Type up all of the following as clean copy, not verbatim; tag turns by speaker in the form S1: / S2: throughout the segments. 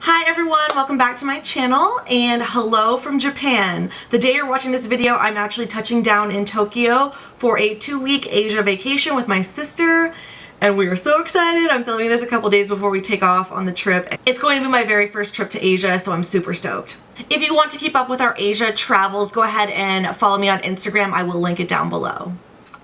S1: Hi everyone, welcome back to my channel and hello from Japan. The day you're watching this video, I'm actually touching down in Tokyo for a 2-week Asia vacation with my sister and we are so excited. I'm filming this a couple days before we take off on the trip. It's going to be my very first trip to Asia, so I'm super stoked. If you want to keep up with our Asia travels, go ahead and follow me on Instagram. I will link it down below.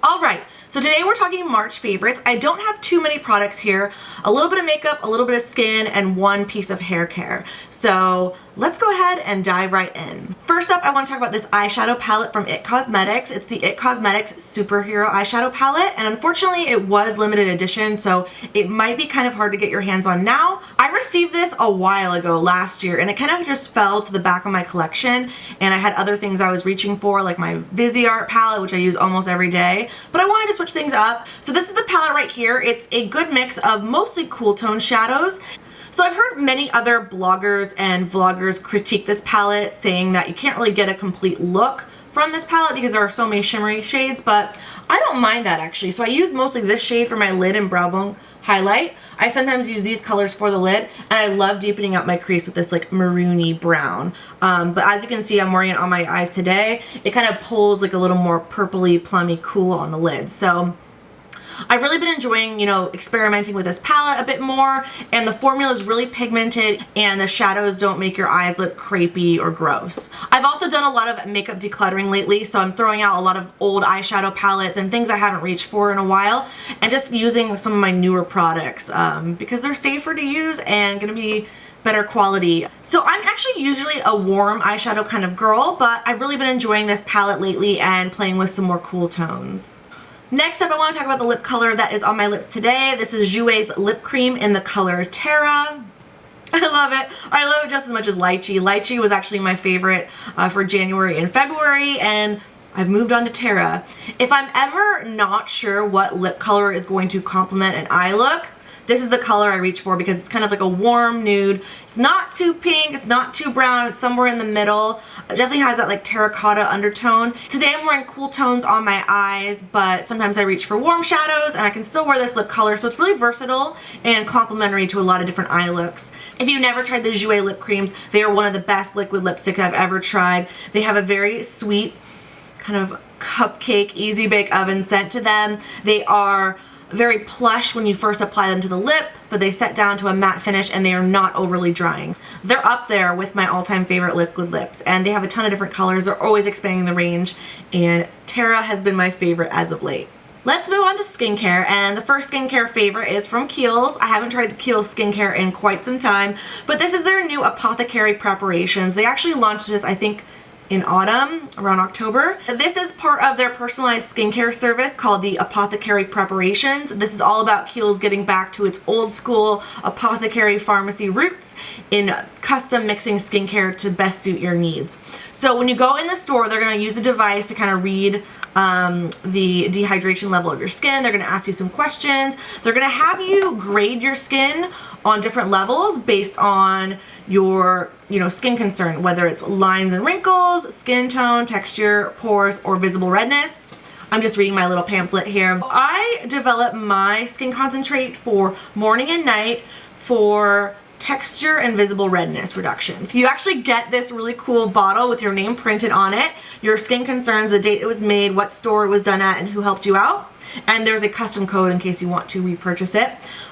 S1: Alright, so today we're talking March favorites. I don't have too many products here. A little bit of makeup, a little bit of skin, and one piece of hair care. So let's go ahead and dive right in. First up, I want to talk about this eyeshadow palette from IT Cosmetics. It's the IT Cosmetics Superhero Eyeshadow Palette, and unfortunately it was limited edition, so it might be kind of hard to get your hands on now. I received this a while ago last year, and it kind of just fell to the back of my collection, and I had other things I was reaching for, like my Viseart palette, which I use almost every day, but I wanted to switch things up. So this is the palette right here. It's a good mix of mostly cool tone shadows. So I've heard many other bloggers and vloggers critique this palette, saying that you can't really get a complete look from this palette because there are so many shimmery shades, but I don't mind that actually. So I use mostly this shade for my lid and brow bone highlight. I sometimes use these colors for the lid, and I love deepening up my crease with this like maroony brown. But as you can see, I'm wearing it on my eyes today. It kind of pulls like a little more purpley, plummy cool on the lid. So I've really been enjoying, experimenting with this palette a bit more, and the formula is really pigmented and the shadows don't make your eyes look crepey or gross. I've also done a lot of makeup decluttering lately, so I'm throwing out a lot of old eyeshadow palettes and things I haven't reached for in a while, and just using some of my newer products because they're safer to use and gonna be better quality. So I'm actually usually a warm eyeshadow kind of girl, but I've really been enjoying this palette lately and playing with some more cool tones. Next up, I want to talk about the lip color that is on my lips today. This is Jouer's lip cream in the color Terra. I love it. I love it just as much as Lychee. Lychee was actually my favorite for January and February, and I've moved on to Terra. If I'm ever not sure what lip color is going to complement an eye look, this is the color I reach for because it's kind of like a warm nude. It's not too pink, it's not too brown, it's somewhere in the middle. It definitely has that like terracotta undertone. Today I'm wearing cool tones on my eyes, but sometimes I reach for warm shadows and I can still wear this lip color, so it's really versatile and complementary to a lot of different eye looks. If you've never tried the Jouer lip creams, they are one of the best liquid lipsticks I've ever tried. They have a very sweet, kind of cupcake, easy bake oven scent to them. They are very plush when you first apply them to the lip, but they set down to a matte finish and they are not overly drying. They're up there with my all-time favorite liquid lips, and they have a ton of different colors. They're always expanding the range, and Terra has been my favorite as of late. Let's move on to skincare, and the first skincare favorite is from Kiehl's. I haven't tried Kiehl's skincare in quite some time, but this is their new apothecary preparations. They actually launched this, I think, in autumn, around October. This is part of their personalized skincare service called the Apothecary Preparations. This is all about Kiehl's getting back to its old school apothecary pharmacy roots in custom mixing skincare to best suit your needs. So when you go in the store, they're going to use a device to kind of read the dehydration level of your skin. They're going to ask you some questions. They're going to have you grade your skin on different levels based on your skin concern, whether it's lines and wrinkles, skin tone, texture, pores, or visible redness. I'm just reading my little pamphlet here. I develop my skin concentrate for morning and night for texture and visible redness reductions. You actually get this really cool bottle with your name printed on it, your skin concerns, the date it was made, what store it was done at, and who helped you out. And there's a custom code in case you want to repurchase it.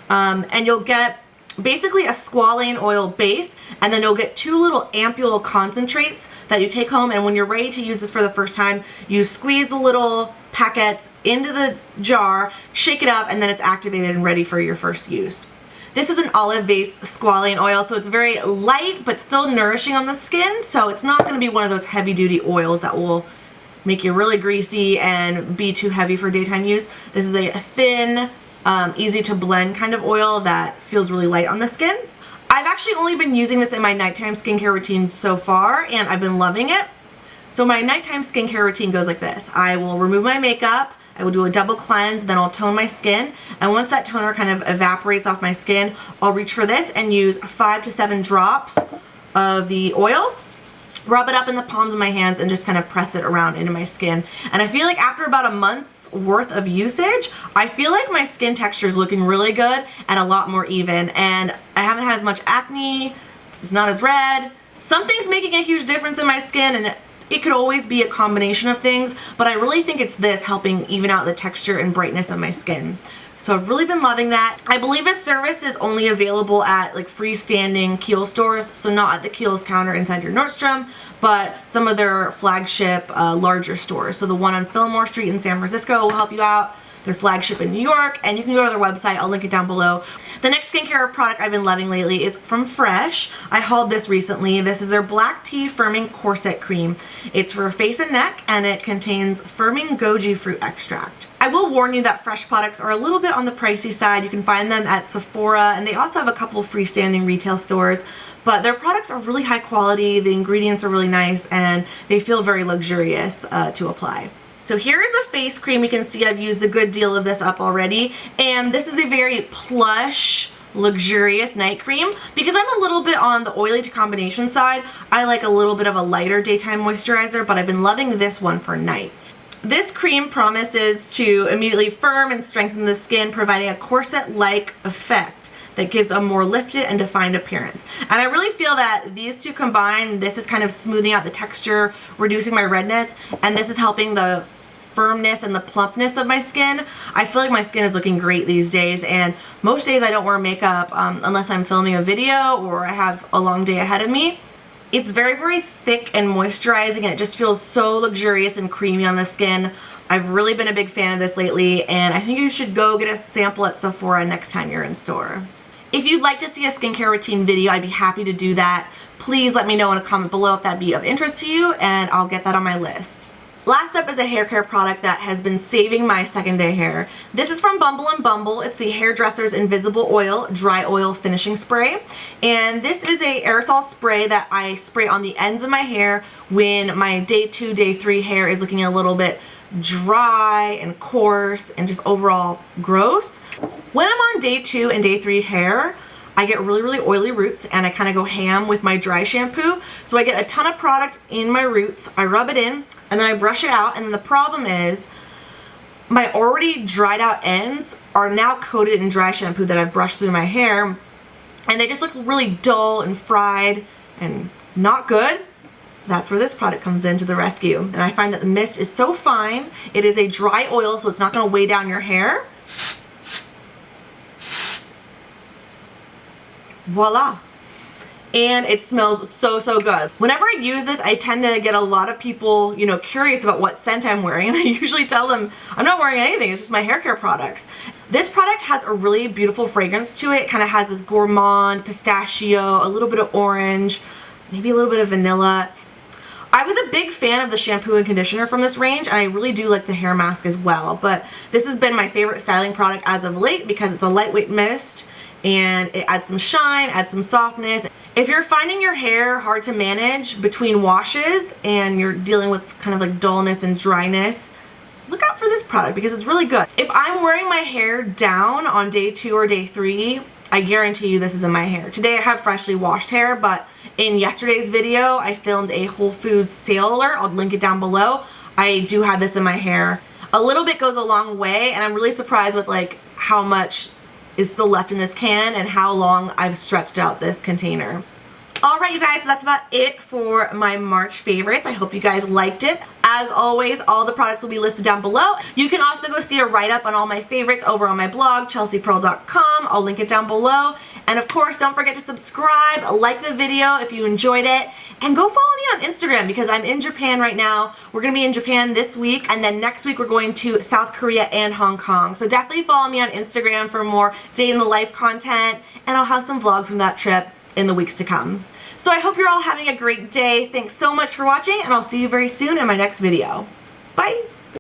S1: And you'll get basically a squalane oil base, and then you'll get 2 little ampule concentrates that you take home, and when you're ready to use this for the first time, you squeeze the little packets into the jar, shake it up, and then it's activated and ready for your first use. This is an olive-based squalane oil, so it's very light but still nourishing on the skin, so it's not going to be one of those heavy-duty oils that will make you really greasy and be too heavy for daytime use. This is a thin, easy to blend kind of oil that feels really light on the skin. I've actually only been using this in my nighttime skincare routine so far, and I've been loving it. So my nighttime skincare routine goes like this. I will remove my makeup, I will do a double cleanse, then I'll tone my skin, and once that toner kind of evaporates off my skin, I'll reach for this and use 5 to 7 drops of the oil, rub it up in the palms of my hands, and just kind of press it around into my skin. And I feel like after about a month's worth of usage, I feel like my skin texture is looking really good and a lot more even, and I haven't had as much acne It's not as red. Something's making a huge difference in my skin, and it could always be a combination of things, but I really think it's this helping even out the texture and brightness of my skin. So I've really been loving that. I believe this service is only available at like freestanding Kiehl stores, so not at the Kiehl's counter inside your Nordstrom, but some of their flagship larger stores. So the one on Fillmore Street in San Francisco will help you out, their flagship in New York, and you can go to their website. I'll link it down below. The next skincare product I've been loving lately is from Fresh. I hauled this recently. This is their Black Tea Firming Corset Cream. It's for face and neck, and it contains firming goji fruit extract. I will warn you that Fresh products are a little bit on the pricey side. You can find them at Sephora, and they also have a couple freestanding retail stores, but their products are really high quality, the ingredients are really nice, and they feel very luxurious to apply. So here's the face cream. You can see I've used a good deal of this up already, and this is a very plush, luxurious night cream. Because I'm a little bit on the oily to combination side, I like a little bit of a lighter daytime moisturizer, but I've been loving this one for night. This cream promises to immediately firm and strengthen the skin, providing a corset-like effect that gives a more lifted and defined appearance. And I really feel that these two combined, this is kind of smoothing out the texture, reducing my redness, and this is helping the firmness and the plumpness of my skin. I feel like my skin is looking great these days, and most days I don't wear makeup unless I'm filming a video or I have a long day ahead of me. It's very, very thick and moisturizing, and it just feels so luxurious and creamy on the skin. I've really been a big fan of this lately, and I think you should go get a sample at Sephora next time you're in store. If you'd like to see a skincare routine video, I'd be happy to do that. Please let me know in a comment below if that'd be of interest to you, and I'll get that on my list. Last up is a hair care product that has been saving my second day hair. This is from Bumble Bumble. It's the Hairdresser's Invisible Oil Dry Oil Finishing Spray. And this is a aerosol spray that I spray on the ends of my hair when my day 2, day 3 hair is looking a little bit dry and coarse and just overall gross. When I'm on day 2 and day 3 hair, I get really, really oily roots, and I kind of go ham with my dry shampoo. So I get a ton of product in my roots, I rub it in, and then I brush it out. And then the problem is my already dried out ends are now coated in dry shampoo that I've brushed through my hair, and they just look really dull and fried and not good. That's where this product comes into the rescue. And I find that the mist is so fine. It is a dry oil, so it's not going to weigh down your hair. Voila. And it smells so, so good. Whenever I use this, I tend to get a lot of people, you know, curious about what scent I'm wearing, and I usually tell them I'm not wearing anything, it's just my hair care products. This product has a really beautiful fragrance to it. It kind of has this gourmand, pistachio, a little bit of orange, maybe a little bit of vanilla. I was a big fan of the shampoo and conditioner from this range, and I really do like the hair mask as well, but this has been my favorite styling product as of late because it's a lightweight mist, and it adds some shine, adds some softness. If you're finding your hair hard to manage between washes and you're dealing with kind of like dullness and dryness, look out for this product because it's really good. If I'm wearing my hair down on day 2 or day 3, I guarantee you this is in my hair. Today I have freshly washed hair, but in yesterday's video I filmed a Whole Foods sale alert. I'll link it down below. I do have this in my hair. A little bit goes a long way, and I'm really surprised with like how much is still left in this can and how long I've stretched out this container. Alright you guys, so that's about it for my March favorites. I hope you guys liked it. As always, all the products will be listed down below. You can also go see a write-up on all my favorites over on my blog, chelseapearl.com. I'll link it down below. And of course, don't forget to subscribe, like the video if you enjoyed it, and go follow me on Instagram because I'm in Japan right now. We're going to be in Japan this week, and then next week we're going to South Korea and Hong Kong. So definitely follow me on Instagram for more day-in-the-life content, and I'll have some vlogs from that trip in the weeks to come. So I hope you're all having a great day. Thanks so much for watching, and I'll see you very soon in my next video. Bye!